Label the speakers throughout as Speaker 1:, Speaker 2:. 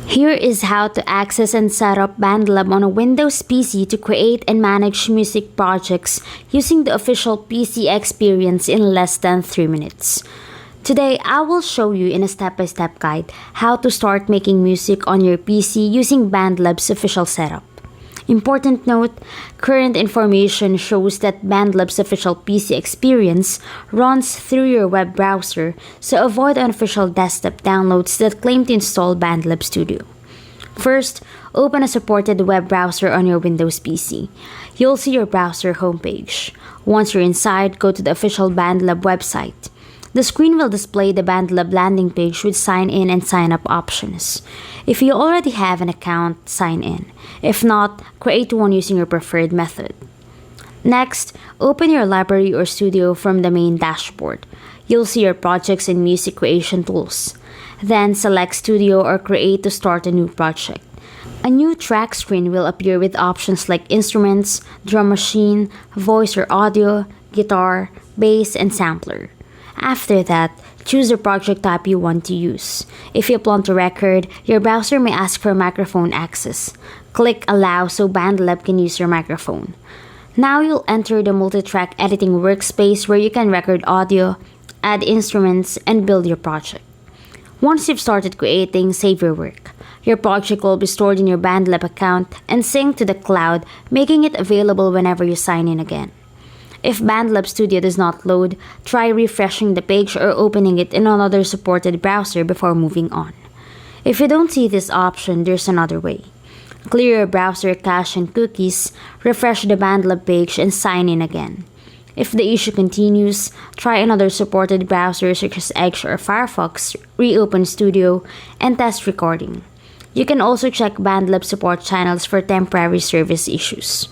Speaker 1: Here is how to access and set up BandLab on a Windows PC to create and manage music projects using the official PC experience in less than 3 minutes. Today, I will show you in a step-by-step guide how to start making music on your PC using BandLab's official setup. Important note, current information shows that BandLab's official PC experience runs through your web browser, so avoid unofficial desktop downloads that claim to install BandLab Studio. First, open a supported web browser on your Windows PC. You'll see your browser homepage. Once you're inside, go to the official BandLab website. The screen will display the BandLab landing page with sign in and sign up options. If you already have an account, sign in. If not, create one using your preferred method. Next, open your library or studio from the main dashboard. You'll see your projects and music creation tools. Then select Studio or Create to start a new project. A new track screen will appear with options like instruments, drum machine, voice or audio, guitar, bass, and sampler. After that, choose the project type you want to use. If you plan to record, your browser may ask for microphone access. Click Allow so BandLab can use your microphone. Now you'll enter the multi-track editing workspace where you can record audio, add instruments, and build your project. Once you've started creating, save your work. Your project will be stored in your BandLab account and synced to the cloud, making it available whenever you sign in again. If BandLab Studio does not load, try refreshing the page or opening it in another supported browser before moving on. If you don't see this option, there's another way. Clear your browser cache and cookies, refresh the BandLab page, and sign in again. If the issue continues, try another supported browser such as Edge or Firefox, reopen Studio, and test recording. You can also check BandLab support channels for temporary service issues.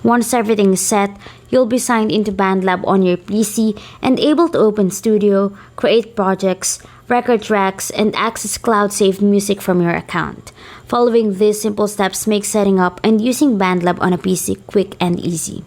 Speaker 1: Once everything is set, you'll be signed into BandLab on your PC and able to open Studio, create projects, record tracks, and access cloud-saved music from your account. Following these simple steps makes setting up and using BandLab on a PC quick and easy.